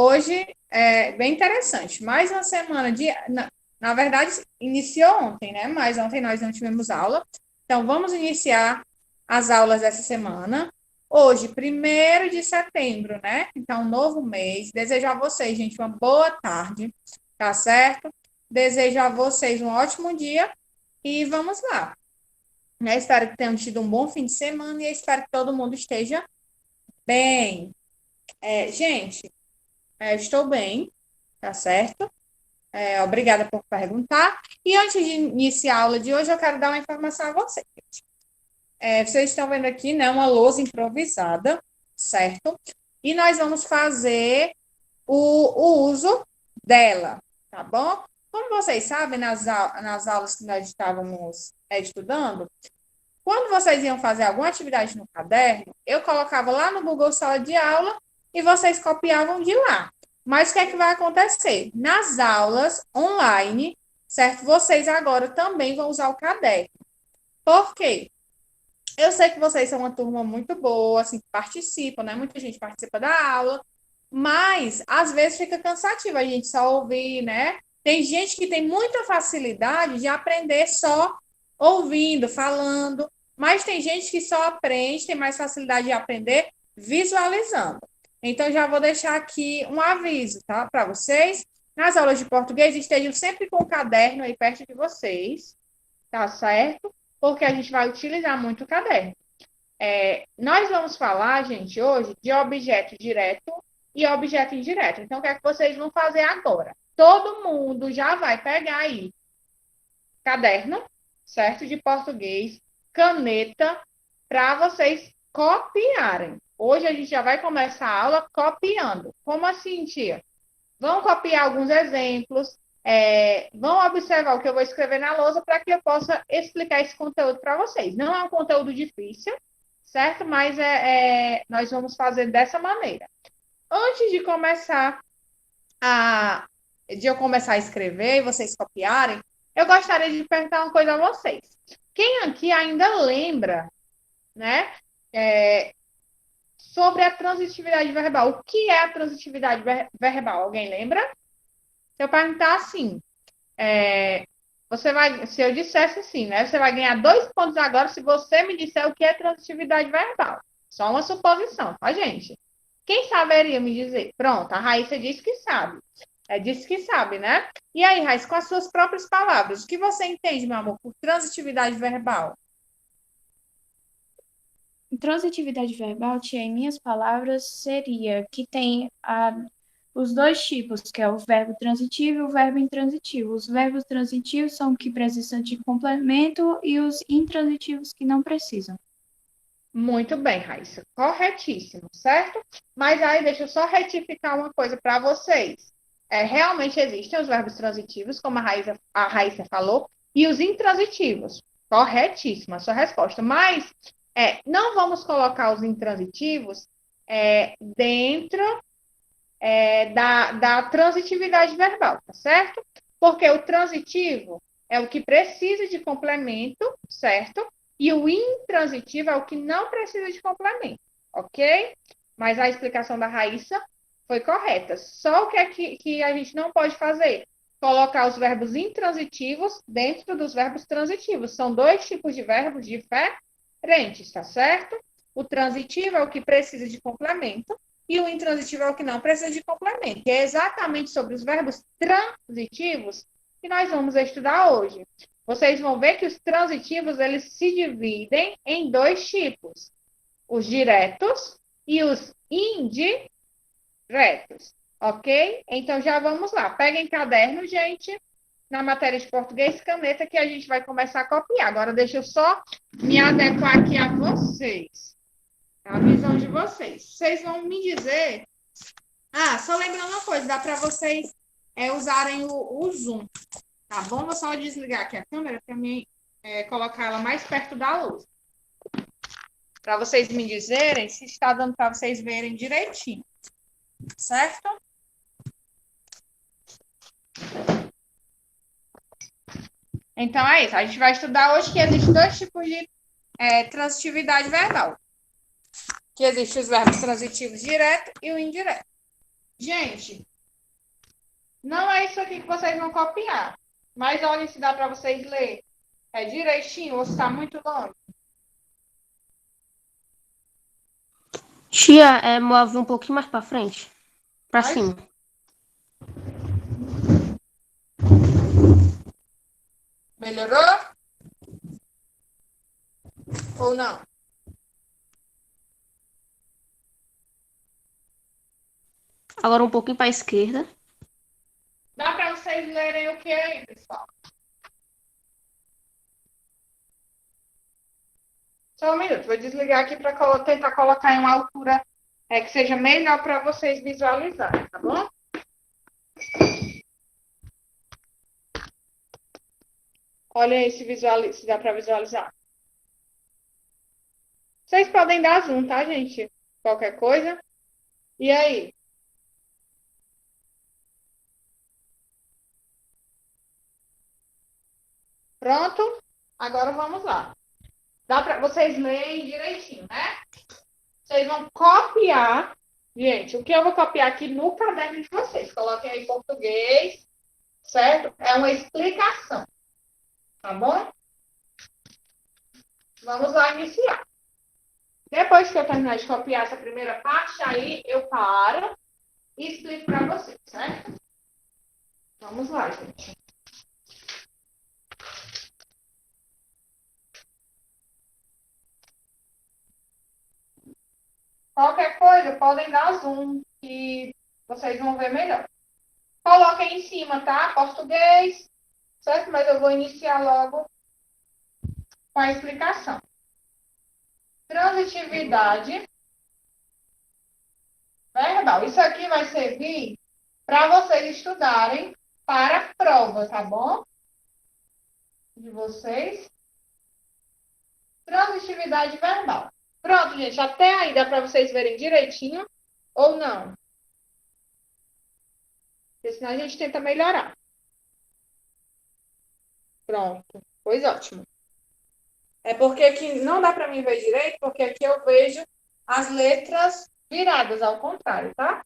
Hoje é bem interessante. Mais uma semana de. Na verdade, iniciou ontem, né? Mas ontem nós não tivemos aula. Então, vamos iniciar as aulas dessa semana. Hoje, 1º de setembro, né? Então, novo mês. Desejo a vocês, gente, uma boa tarde, tá certo? Desejo a vocês um ótimo dia e vamos lá. Né? Espero que tenham tido um bom fim de semana e espero que todo mundo esteja bem. Gente, estou bem, tá certo? Obrigada por perguntar. E antes de iniciar a aula de hoje, eu quero dar uma informação a vocês. Vocês estão vendo aqui, né, uma lousa improvisada, certo? E nós vamos fazer o uso dela, tá bom? Como vocês sabem, nas aulas que nós estávamos estudando, quando vocês iam fazer alguma atividade no caderno, eu colocava lá no Google Sala de Aula e vocês copiavam de lá. Mas o que é que vai acontecer? Nas aulas online, certo? Vocês agora também vão usar o caderno. Por quê? Eu sei que vocês são uma turma muito boa, assim, que participam, né? Muita gente participa da aula, mas às vezes fica cansativo a gente só ouvir, né? Tem gente que tem muita facilidade de aprender só ouvindo, falando, mas tem gente que só aprende, tem mais facilidade de aprender visualizando. Então, já vou deixar aqui um aviso, tá? Para vocês. Nas aulas de português, estejam sempre com o caderno aí perto de vocês, tá certo? Porque a gente vai utilizar muito o caderno. Nós vamos falar, gente, hoje de objeto direto e objeto indireto. Então, o que é que vocês vão fazer agora? Todo mundo já vai pegar aí caderno, certo? De português, caneta, para vocês copiarem. Hoje a gente já vai começar a aula copiando. Como assim, tia? Vão copiar alguns exemplos, vão observar o que eu vou escrever na lousa para que eu possa explicar esse conteúdo para vocês. Não é um conteúdo difícil, certo? Mas nós vamos fazer dessa maneira. Antes de eu começar a escrever e vocês copiarem, eu gostaria de perguntar uma coisa a vocês. Quem aqui ainda lembra, né, sobre a transitividade verbal? O que é a transitividade verbal? Alguém lembra? Se eu perguntar assim, se eu dissesse assim, né, você vai ganhar 2 pontos agora se você me disser o que é transitividade verbal. Só uma suposição, tá, gente? Quem saberia me dizer? Pronto, a Raíssa disse que sabe. Disse que sabe, né? E aí, Raíssa, com as suas próprias palavras, o que você entende, meu amor, por transitividade verbal? Transitividade verbal, tia, em minhas palavras, seria que tem os dois tipos, que é o verbo transitivo e o verbo intransitivo. Os verbos transitivos são que precisam de complemento e os intransitivos que não precisam. Muito bem, Raíssa. Corretíssimo, certo? Mas aí deixa eu só retificar uma coisa para vocês. Realmente existem os verbos transitivos, como a Raíssa falou, e os intransitivos. Corretíssima a sua resposta. Mas não vamos colocar os intransitivos dentro da transitividade verbal, tá certo? Porque o transitivo é o que precisa de complemento, certo? E o intransitivo é o que não precisa de complemento, ok? Mas a explicação da Raíssa foi correta. Só o que é que a gente não pode fazer? Colocar os verbos intransitivos dentro dos verbos transitivos. São 2 tipos de verbos diferentes, tá certo? O transitivo é o que precisa de complemento e o intransitivo é o que não precisa de complemento. E é exatamente sobre os verbos transitivos que nós vamos estudar hoje. Vocês vão ver que os transitivos, eles se dividem em 2 tipos. Os diretos e os indiretos. Ok? Então, já vamos lá. Peguem caderno, gente, na matéria de português, caneta, que a gente vai começar a copiar. Agora, deixa eu só me adequar aqui a vocês. A visão de vocês. Vocês vão me dizer... só lembrando uma coisa, dá para vocês usarem o Zoom, tá bom? Vou só desligar aqui a câmera para mim colocar ela mais perto da luz. Para vocês me dizerem se está dando para vocês verem direitinho, certo? Então é isso. A gente vai estudar hoje que existem 2 tipos de transitividade verbal. Que existem os verbos transitivos direto e o indireto. Gente, não é isso aqui que vocês vão copiar. Mas olha se dá para vocês lerem. É direitinho ou se está muito longe. Tia, move um pouquinho mais pra frente. Pra Mas cima. melhorou? Ou não? Agora um pouquinho pra esquerda. Dá para vocês lerem o que aí, pessoal? Só um minuto, vou desligar aqui para tentar colocar em uma altura que seja melhor para vocês visualizarem, tá bom? Olha aí se dá para visualizar. Vocês podem dar zoom, tá, gente? Qualquer coisa. E aí? Pronto? Agora vamos lá. Dá para vocês lerem direitinho, né? Vocês vão copiar. Gente, o que eu vou copiar aqui no caderno de vocês? Coloquem aí em português, certo? É uma explicação, tá bom? Vamos lá iniciar. Depois que eu terminar de copiar essa primeira parte, aí eu paro e explico para vocês, certo? Vamos lá, gente. Qualquer coisa, podem dar zoom, que vocês vão ver melhor. Coloquem em cima, tá? Português, certo? Mas eu vou iniciar logo com a explicação. Transitividade verbal. Isso aqui vai servir para vocês estudarem para a prova, tá bom? De vocês. Transitividade verbal. Pronto, gente. Até aí dá para vocês verem direitinho ou não? Porque senão a gente tenta melhorar. Pronto. Pois ótimo. É porque aqui não dá para mim ver direito, porque aqui eu vejo as letras viradas ao contrário, tá?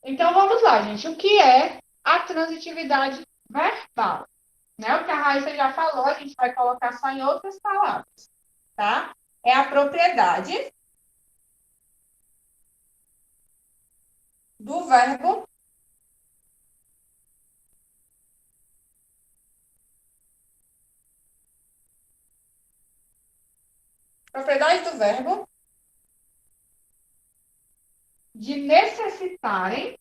Então vamos lá, gente. O que é a transitividade verbal? Né? O que a Raíssa já falou, a gente vai colocar só em outras palavras, tá? É a propriedade do verbo de necessitarem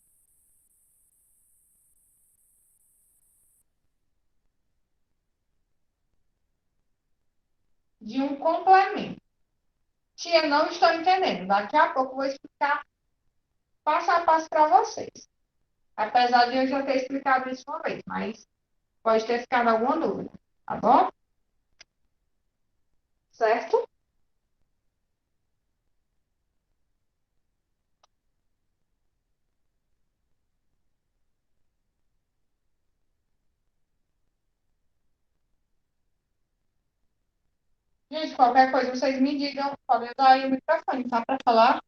de um complemento. Tia, não estou entendendo. Daqui a pouco eu vou explicar passo a passo para vocês. Apesar de eu já ter explicado isso uma vez, mas pode ter ficado alguma dúvida, tá bom? Certo? Gente, qualquer coisa vocês me digam, podem usar aí o microfone, tá? Para falar.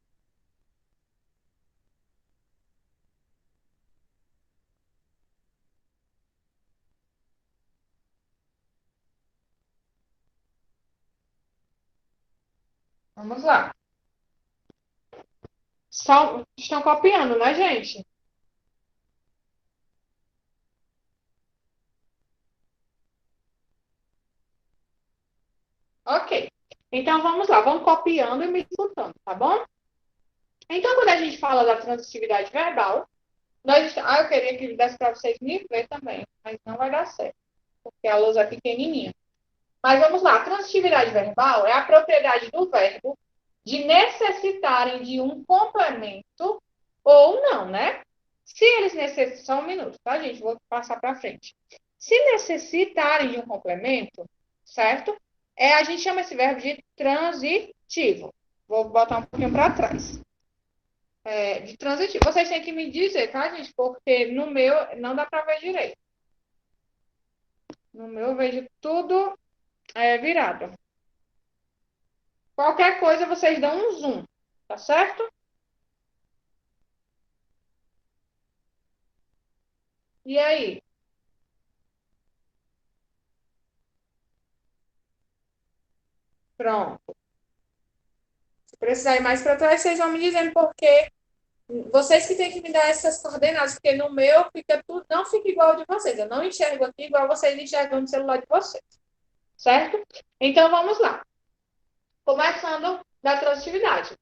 Vamos lá. Estão copiando, né, gente? Ok. Então vamos lá, vamos copiando e me escutando, tá bom? Então, quando a gente fala da transitividade verbal, eu queria que desse para vocês me ver também, mas não vai dar certo, porque a luz é pequenininha. Mas vamos lá, a transitividade verbal é a propriedade do verbo de necessitarem de um complemento ou não, né? Se eles necessitam, só um minuto, tá, gente? Vou passar para frente. Se necessitarem de um complemento, certo? A gente chama esse verbo de transitivo. Vou botar um pouquinho para trás. De transitivo. Vocês têm que me dizer, tá, gente? Porque no meu não dá para ver direito. No meu eu vejo tudo virado. Qualquer coisa vocês dão um zoom, tá certo? E aí? Pronto. Se precisar ir mais para trás, vocês vão me dizendo porque vocês que têm que me dar essas coordenadas, porque no meu fica tudo, não fica igual ao de vocês. Eu não enxergo aqui igual vocês enxergam no celular de vocês. Certo? Então vamos lá. Começando da transitividade.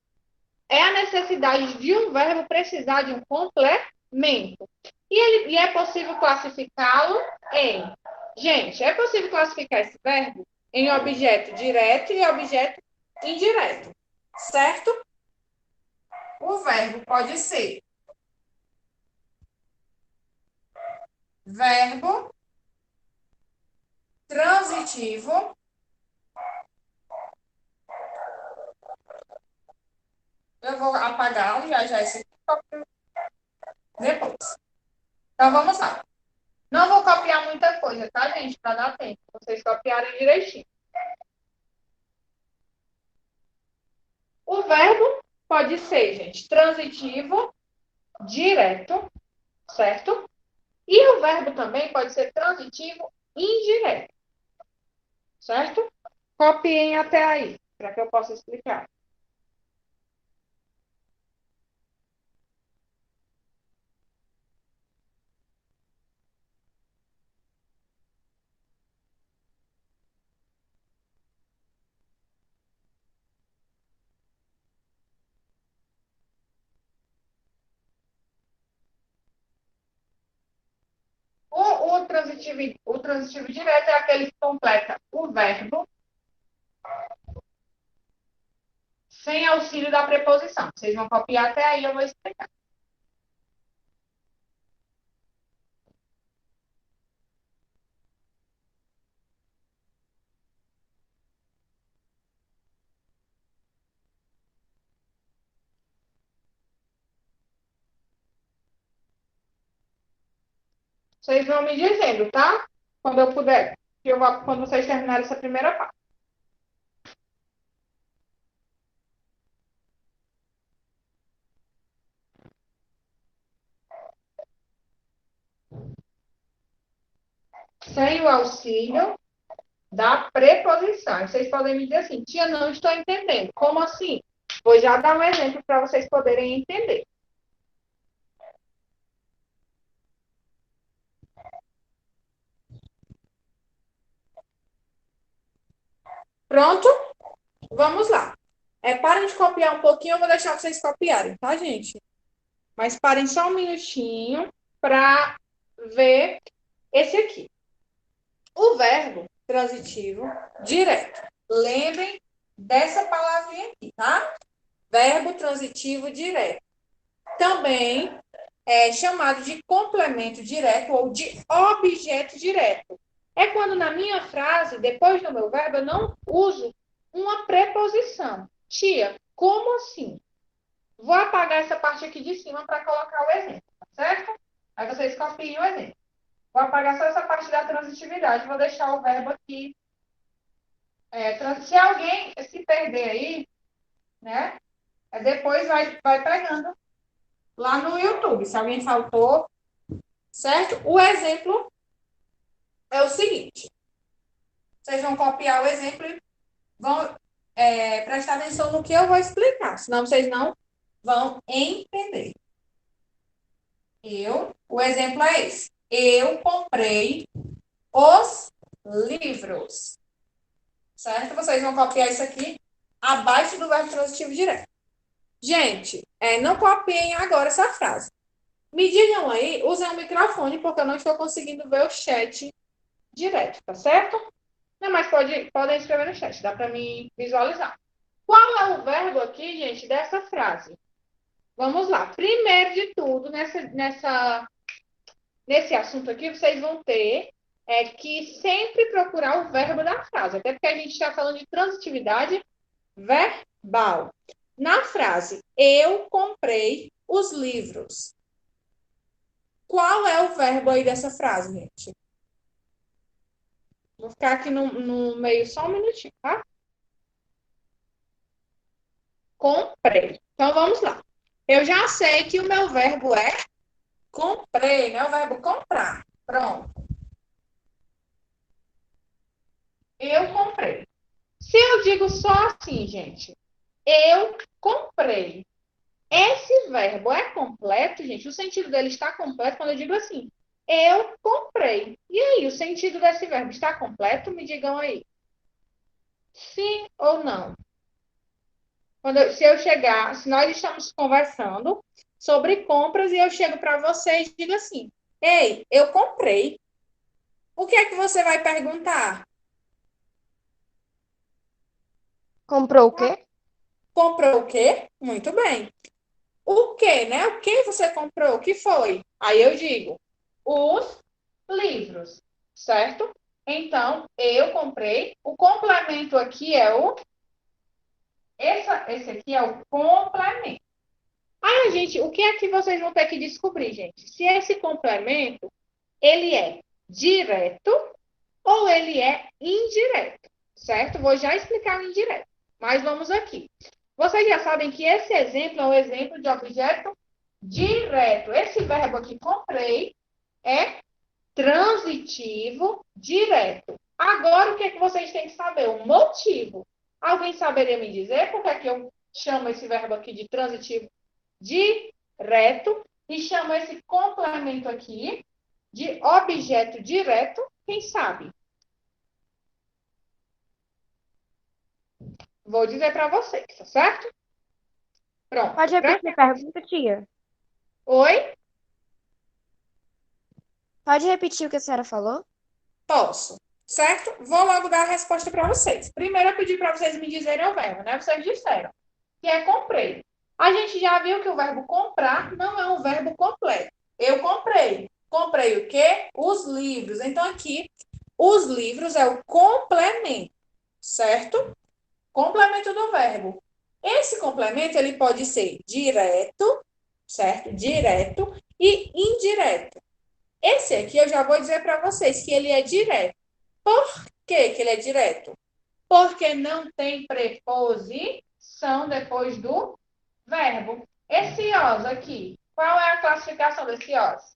É a necessidade de um verbo precisar de um complemento. E é possível classificá-lo em... Gente, é possível classificar esse verbo em objeto direto e objeto indireto. Certo? O verbo pode ser verbo transitivo. Eu vou apagar já já esse depois. Então vamos lá. Não vou copiar muita coisa, tá, gente? Para dar tempo. Vocês copiarem direitinho. O verbo pode ser, gente, transitivo, direto, certo? E o verbo também pode ser transitivo indireto, certo? Copiem até aí, para que eu possa explicar. O transitivo direto é aquele que completa o verbo sem auxílio da preposição. Vocês vão copiar até aí, eu vou explicar. Vocês vão me dizendo, tá? Quando eu puder. Quando vocês terminarem essa primeira parte. Sem o auxílio da preposição. Vocês podem me dizer assim, tia, não estou entendendo. Como assim? Vou já dar um exemplo para vocês poderem entender. Pronto? Vamos lá. Parem de copiar um pouquinho, eu vou deixar vocês copiarem, tá, gente? Mas parem só um minutinho para ver esse aqui. O verbo transitivo direto. Lembrem dessa palavrinha aqui, tá? Verbo transitivo direto. Também é chamado de complemento direto ou de objeto direto. É quando na minha frase, depois do meu verbo, eu não uso uma preposição. Tia, como assim? Vou apagar essa parte aqui de cima para colocar o exemplo, tá certo? Aí vocês copiem o exemplo. Vou apagar só essa parte da transitividade, vou deixar o verbo aqui. Se alguém se perder aí, né? Depois vai pegando lá no YouTube. Se alguém faltou, certo? O exemplo é o seguinte. Vocês vão copiar o exemplo e vão prestar atenção no que eu vou explicar. Senão vocês não vão entender. O exemplo é esse. Eu comprei os livros. Certo? Vocês vão copiar isso aqui abaixo do verbo transitivo direto. Gente, não copiem agora essa frase. Me digam aí, usem o microfone, porque eu não estou conseguindo ver o chat direto, tá certo? Não, mas podem escrever no chat, dá para me visualizar. Qual é o verbo aqui, gente, dessa frase? Vamos lá. Primeiro de tudo, nesse assunto aqui, vocês vão ter que sempre procurar o verbo da frase, até porque a gente está falando de transitividade verbal. Na frase, eu comprei os livros. Qual é o verbo aí dessa frase, gente? Vou ficar aqui no meio só um minutinho, tá? Comprei. Então, vamos lá. Eu já sei que o meu verbo é comprar. comprei, né? O verbo comprar. Pronto. Eu comprei. Se eu digo só assim, gente, eu comprei. Esse verbo é completo, gente? O sentido dele está completo quando eu digo assim, eu comprei. E aí, o sentido desse verbo está completo? Me digam aí. Sim ou não? Se nós estamos conversando sobre compras e eu chego para você e digo assim, ei, eu comprei. O que é que você vai perguntar? Comprou o quê? Comprou o quê? Muito bem. O que, né? O que você comprou? O que foi? Aí eu digo, os livros, certo? Então, eu comprei. O complemento aqui é esse aqui é o complemento. Aí, gente, o que é que vocês vão ter que descobrir, gente? Se esse complemento, ele é direto ou ele é indireto, certo? Vou já explicar o indireto, mas vamos aqui. Vocês já sabem que esse exemplo é um exemplo de objeto direto. Esse verbo aqui, comprei, é transitivo direto. Agora, o que é que vocês têm que saber? O motivo. Alguém saberia me dizer por que é que eu chamo esse verbo aqui de transitivo direto e chamo esse complemento aqui de objeto direto? Quem sabe? Vou dizer para vocês, tá certo? Pode Pronto. repetir a pergunta, tia? Oi? Pode repetir o que a senhora falou? Posso. Certo? Vou logo dar a resposta para vocês. Primeiro, eu pedi para vocês me dizerem o verbo, né? Vocês disseram que é comprei. A gente já viu que o verbo comprar não é um verbo completo. Eu comprei. Comprei o quê? Os livros. Então, aqui, os livros é o complemento, certo? Complemento do verbo. Esse complemento, ele pode ser direto, certo? Direto e indireto. Esse aqui eu já vou dizer para vocês que ele é direto. Por que ele é direto? Porque não tem preposição depois do verbo. Esse os aqui, qual é a classificação desse os?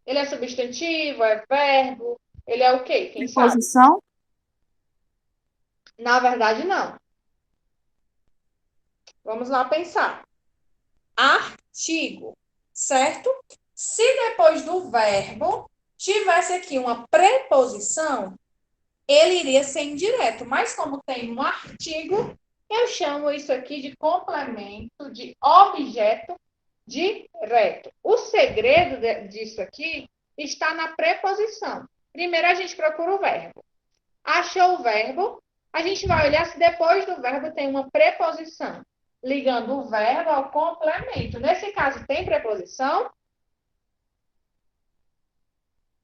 Ele é substantivo, é verbo, ele é o quê? Quem sabe? Preposição? Na verdade, não. Vamos lá pensar. Artigo, certo? Se depois do verbo tivesse aqui uma preposição, ele iria ser indireto, mas como tem um artigo, eu chamo isso aqui de complemento de objeto direto. O segredo disso aqui está na preposição. Primeiro a gente procura o verbo. Achou o verbo, a gente vai olhar se depois do verbo tem uma preposição, ligando o verbo ao complemento. Nesse caso, tem preposição?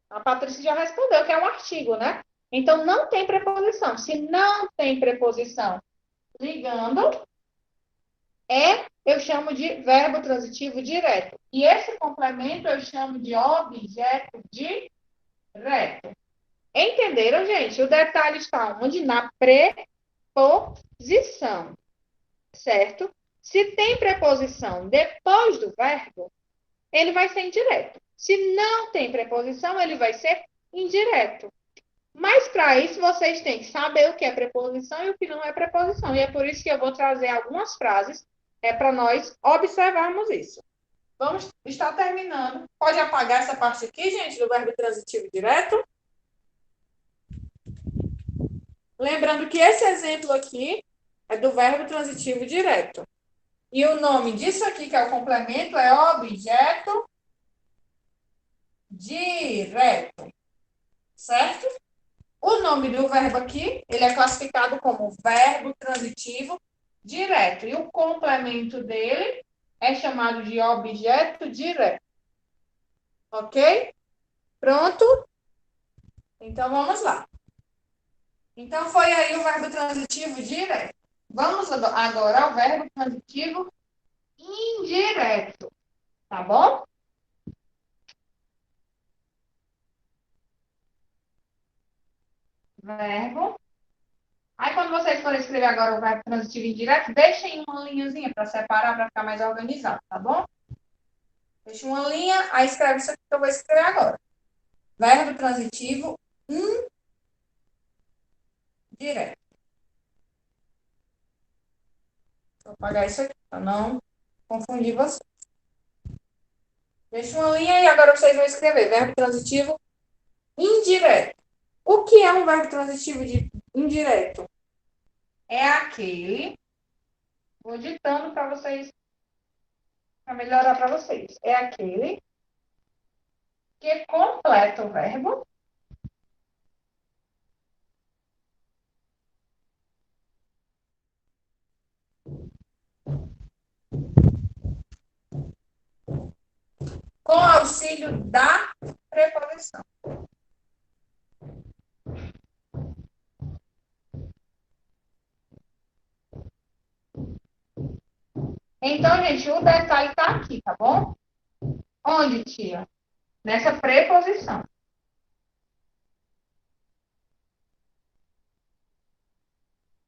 A Patrícia já respondeu que é um artigo, né? Então, não tem preposição. Se não tem preposição ligando, eu chamo de verbo transitivo direto. E esse complemento eu chamo de objeto direto. Entenderam, gente? O detalhe está onde? Na preposição, certo? Se tem preposição depois do verbo, ele vai ser indireto. Se não tem preposição, ele vai ser indireto. Mas para isso vocês têm que saber o que é preposição e o que não é preposição. E é por isso que eu vou trazer algumas frases para nós observarmos isso. Vamos estar terminando. Pode apagar essa parte aqui, gente, do verbo transitivo direto. Lembrando que esse exemplo aqui é do verbo transitivo direto. E o nome disso aqui, que é o complemento, é objeto direto. Certo? O nome do verbo aqui, ele é classificado como verbo transitivo direto. E o complemento dele é chamado de objeto direto. Ok? Pronto? Então, vamos lá. Então, foi aí o verbo transitivo direto. Vamos agora ao verbo transitivo indireto. Tá bom? Verbo. Aí, quando vocês forem escrever agora o verbo transitivo indireto, deixem uma linhazinha para separar, para ficar mais organizado, tá bom? Fecha uma linha, aí escreve isso aqui que eu vou escrever agora. Verbo transitivo indireto. Vou apagar isso aqui, para não confundir vocês. Fecha uma linha e agora vocês vão escrever verbo transitivo indireto. O que é um verbo transitivo indireto? É aquele... Vou ditando para vocês, para melhorar para vocês. É aquele que completa o verbo com auxílio da preposição. Então, gente, o detalhe está aqui, tá bom? Onde, tia? Nessa preposição.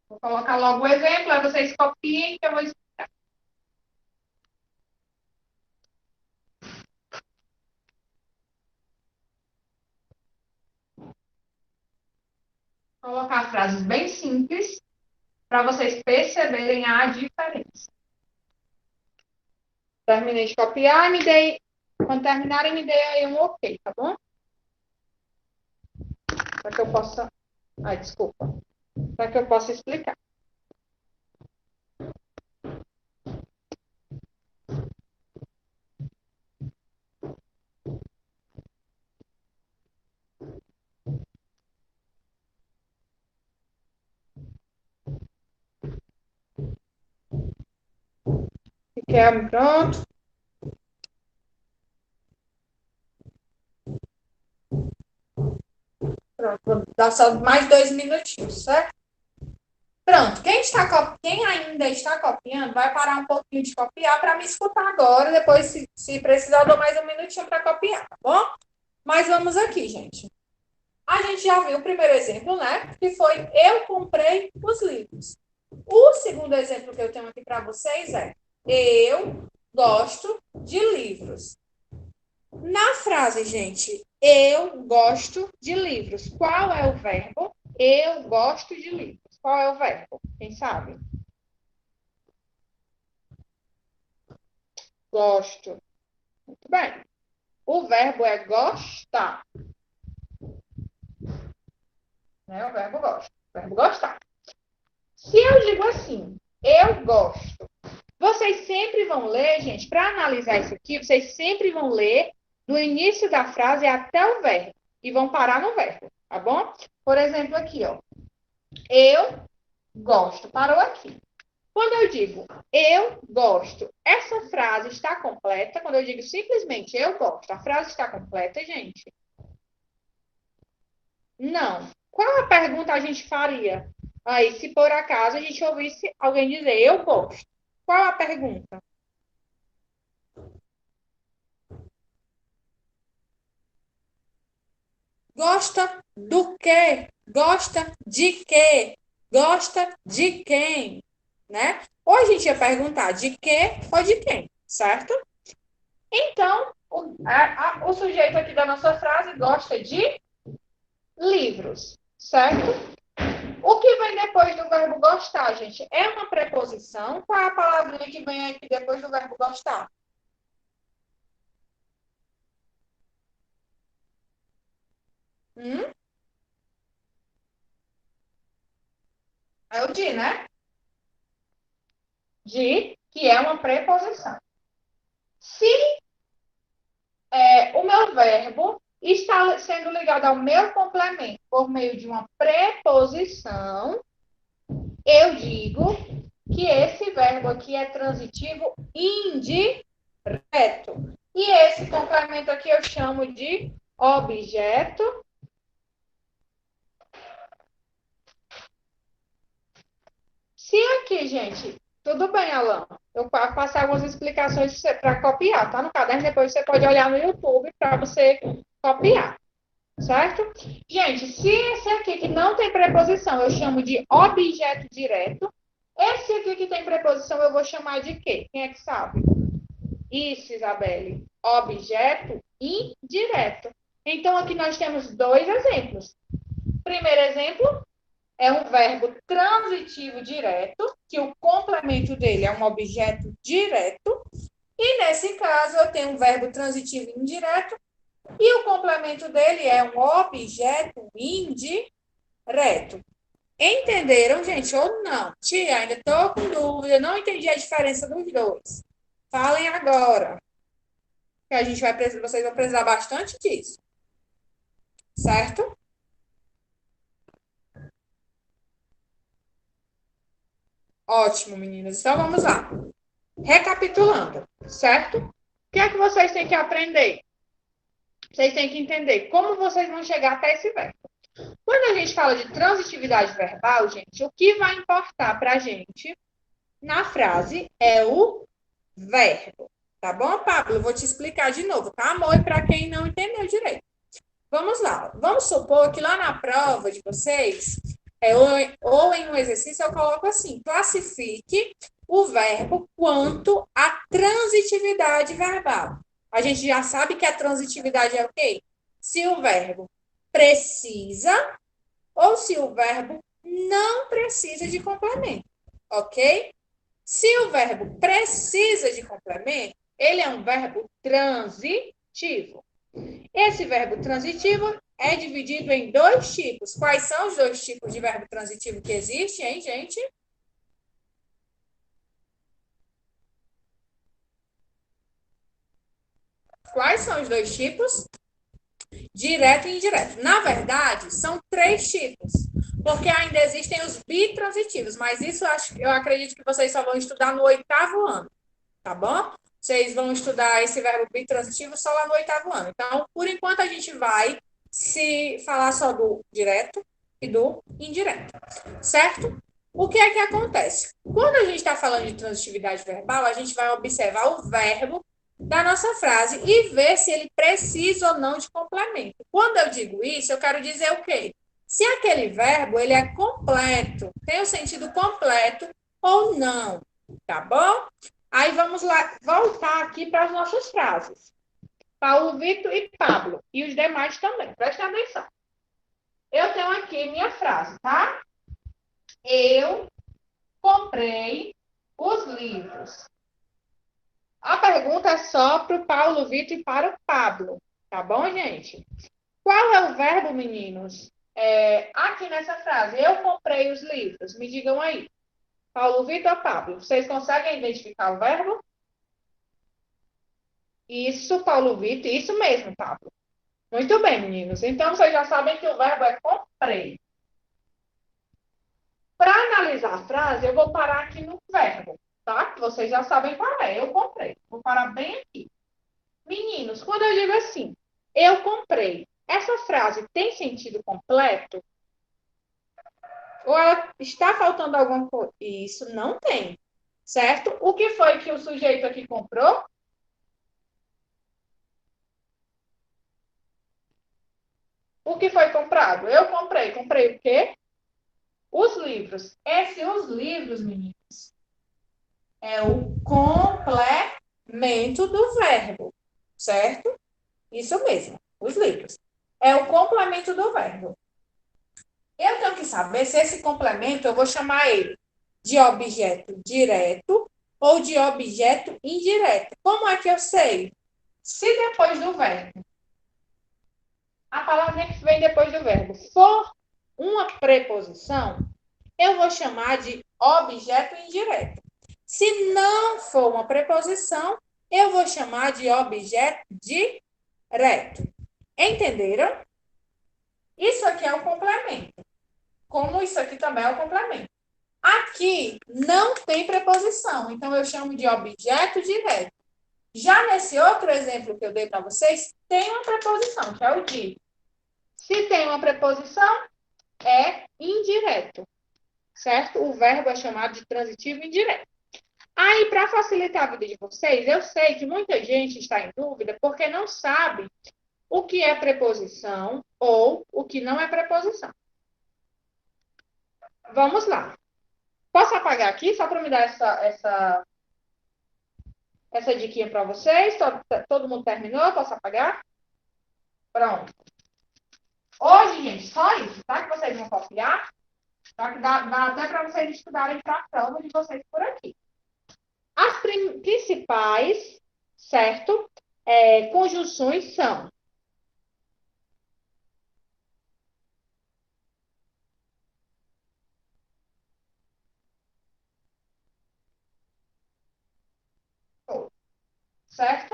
Vou colocar logo o exemplo, aí vocês copiem que eu vou explicar. Vou colocar frases bem simples para vocês perceberem a diferença. Terminei de copiar e quando terminarem, me dê aí um ok, tá bom? Para que eu possa... Ai, desculpa. Para que eu possa explicar. Fiquei pronto. Pronto, vou dar só mais 2 minutinhos, certo? Pronto, quem ainda está copiando, vai parar um pouquinho de copiar para me escutar agora. Depois, se precisar, eu dou mais um minutinho para copiar, tá bom? Mas vamos aqui, gente. A gente já viu o primeiro exemplo, né? Que foi eu comprei os livros. O segundo exemplo que eu tenho aqui para vocês é eu gosto de livros. Na frase, gente, eu gosto de livros. Qual é o verbo? Eu gosto de livros. Qual é o verbo? Quem sabe? Gosto. Muito bem. O verbo é gostar. Né? O verbo gosta. O verbo gostar. Se eu digo assim, eu gosto, vocês sempre vão ler, gente, para analisar isso aqui, vocês sempre vão ler do início da frase até o verbo. E vão parar no verbo, tá bom? Por exemplo, aqui, ó. Eu gosto. Parou aqui. Quando eu digo eu gosto, essa frase está completa. Quando eu digo simplesmente eu gosto, a frase está completa, gente? Não. Qual a pergunta a gente faria? Aí, se por acaso a gente ouvisse alguém dizer eu gosto. Qual a pergunta? Gosta do quê? Gosta de quê? Gosta de quem? Né? Ou a gente ia perguntar de quê ou de quem, certo? Então, o sujeito aqui da nossa frase gosta de livros, certo? O que vem depois do verbo gostar, gente? É uma preposição? Qual é a palavrinha que vem aqui depois do verbo gostar? É o de, né? De, que é uma preposição. Se o meu verbo está sendo ligado ao meu complemento por meio de uma preposição, eu digo que esse verbo aqui é transitivo indireto. E esse complemento aqui eu chamo de objeto se aqui, gente, tudo bem, Alan. Eu passei algumas explicações para copiar, tá no caderno, depois você pode olhar no YouTube para você copiar, certo? Gente, se esse aqui que não tem preposição eu chamo de objeto direto, esse aqui que tem preposição eu vou chamar de quê? Quem é que sabe? Isso, Isabelle. objeto indireto. Então, aqui nós temos dois exemplos. Primeiro exemplo é um verbo transitivo direto, que o complemento dele é um objeto direto. E, nesse caso, eu tenho um verbo transitivo indireto e o complemento dele é um objeto indireto. Entenderam, gente, ou não? Tia, ainda estou com dúvida, não entendi a diferença dos dois. Falem agora, que a gente vai precisar, vocês vão precisar bastante disso. Certo? Ótimo, meninas. Então vamos lá. Recapitulando, certo? O que é que vocês têm que aprender? Vocês têm que entender como vocês vão chegar até esse verbo. Quando a gente fala de transitividade verbal, gente, o que vai importar para a gente na frase é o verbo. Tá bom, Pablo? Eu vou te explicar de novo, tá, amor? E para quem não entendeu direito. Vamos lá. Vamos supor que lá na prova de vocês, ou em um exercício, eu coloco assim: classifique o verbo quanto à transitividade verbal. A gente já sabe que a transitividade é o quê? Se o verbo precisa ou se o verbo não precisa de complemento, ok? Se o verbo precisa de complemento, ele é um verbo transitivo. Esse verbo transitivo é dividido em dois tipos. Quais são os dois tipos de verbo transitivo que existem, hein, gente? Quais são os dois tipos? Direto e indireto. Na verdade, são três tipos, porque ainda existem os bitransitivos, mas isso eu acredito que vocês só vão estudar no 8º ano, tá bom? Vocês vão estudar esse verbo bitransitivo só lá no 8º ano. Então, por enquanto, a gente vai se falar só do direto e do indireto, certo? O que é que acontece? Quando a gente está falando de transitividade verbal, a gente vai observar o verbo da nossa frase e ver se ele precisa ou não de complemento. Quando eu digo isso, eu quero dizer o quê? Se aquele verbo ele é completo, tem o sentido completo ou não, tá bom? Aí vamos lá, voltar aqui para as nossas frases. Paulo Vitor e Pablo, e os demais também, prestem atenção. Eu tenho aqui minha frase, tá? Eu comprei os livros. A pergunta é só para o Paulo Vitor e para o Pablo, tá bom, gente? Qual é o verbo, meninos? Aqui nessa frase, eu comprei os livros. Me digam aí. Paulo Vitor ou Pablo? Vocês conseguem identificar o verbo? Isso, Paulo Vitor, isso mesmo, Pablo. Muito bem, meninos. Então, vocês já sabem que o verbo é comprei. Para analisar a frase, eu vou parar aqui no verbo, tá? Vocês já sabem qual é. Eu comprei. Vou parar bem aqui. Meninos, quando eu digo assim, eu comprei, essa frase tem sentido completo? Ou ela está faltando alguma coisa? Isso não tem, certo? O que foi que o sujeito aqui comprou? O que foi comprado? Eu comprei. Comprei o quê? Os livros. Os livros, meninos, é o complemento do verbo, certo? Isso mesmo, os livros. É o complemento do verbo. Eu tenho que saber se esse complemento eu vou chamar ele de objeto direto ou de objeto indireto. Como é que eu sei? Se depois do verbo, a palavra que vem depois do verbo for uma preposição, eu vou chamar de objeto indireto. Se não for uma preposição, eu vou chamar de objeto direto. Entenderam? Isso aqui é o complemento. Como isso aqui também é o complemento. Aqui não tem preposição, então eu chamo de objeto direto. Já nesse outro exemplo que eu dei para vocês, tem uma preposição, que é o de. Se tem uma preposição, é indireto, certo? O verbo é chamado de transitivo indireto. Aí, para facilitar a vida de vocês, eu sei que muita gente está em dúvida porque não sabe o que é preposição ou o que não é preposição. Vamos lá. Posso apagar aqui só para me dar essa essa diquinha para vocês. Todo mundo terminou? Posso apagar? Pronto. Hoje, gente, só isso, tá? Que vocês vão copiar. Tá? Que dá até para vocês estudarem para a prova de vocês por aqui. As principais, certo? Conjunções são certo?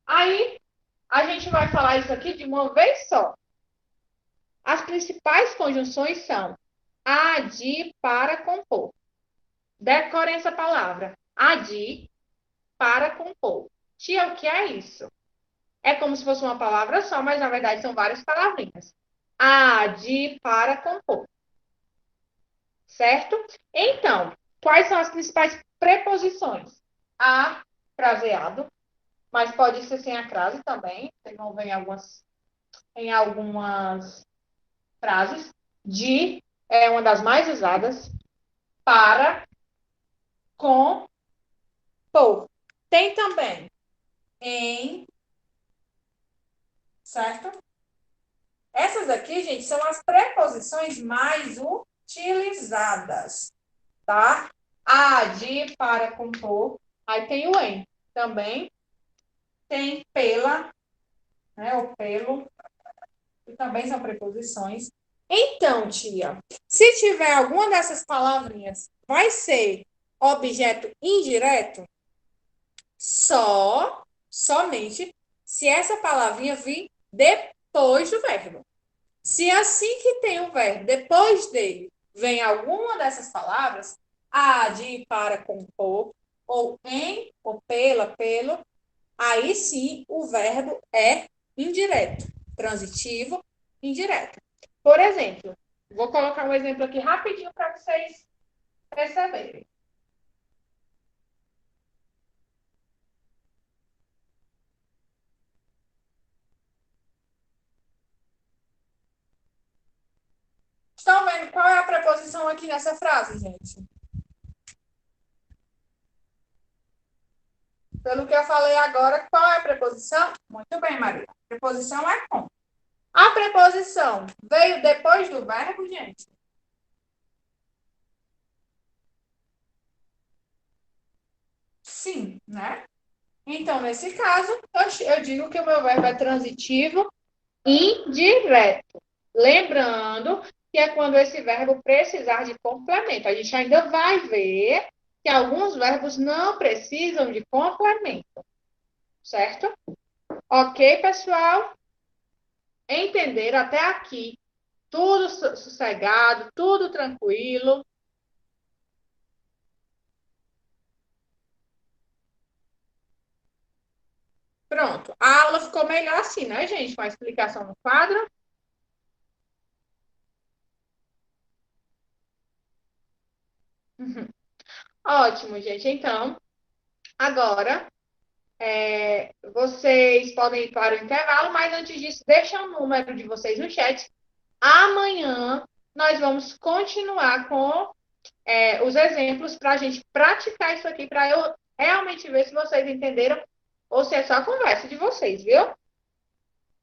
Aí, a gente vai falar isso aqui de uma vez só. As principais conjunções são a, de, para, compor. Decorem essa palavra. A, de, para, compor. Tia, o que é isso? É como se fosse uma palavra só, mas na verdade são várias palavrinhas. A, de, para, compor. Certo? Então, quais são as principais preposições? A, fraseado, mas pode ser sem a crase também. Vocês vão ver em algumas frases. De é uma das mais usadas. Para, com, por. Tem também em, certo? Essas aqui, gente, são as preposições mais utilizadas, tá? A, de, para, com, por. Aí tem o em também. Tem pela, né? O pelo. Que também são preposições. Então, tia, se tiver alguma dessas palavrinhas, vai ser objeto indireto somente se essa palavrinha vir depois do verbo. Se assim que tem o verbo, depois dele, vem alguma dessas palavras, a, de, para, compor, ou em, ou pela, pelo, aí sim o verbo é indireto, transitivo, indireto. Por exemplo, vou colocar um exemplo aqui rapidinho para vocês perceberem. Estão vendo qual é a preposição aqui nessa frase, gente? Pelo que eu falei agora, qual é a preposição? Muito bem, Maria. A preposição é com. A preposição veio depois do verbo, gente? Sim, né? Então, nesse caso, eu digo que o meu verbo é transitivo indireto. Lembrando que é quando esse verbo precisar de complemento. A gente ainda vai ver que alguns verbos não precisam de complemento. Certo? Ok, pessoal? Entenderam até aqui? Tudo sossegado, tudo tranquilo. Pronto. A aula ficou melhor assim, né, gente? Com a explicação no quadro. Uhum. Ótimo, gente. Então, agora, vocês podem ir para o intervalo, mas antes disso, deixa o número de vocês no chat. Amanhã, nós vamos continuar com os exemplos para a gente praticar isso aqui, para eu realmente ver se vocês entenderam ou se é só a conversa de vocês, viu?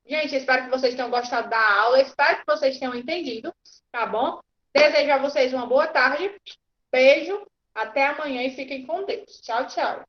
Gente, espero que vocês tenham gostado da aula, espero que vocês tenham entendido, tá bom? Desejo a vocês uma boa tarde, beijo, até amanhã e fiquem com Deus. Tchau, tchau.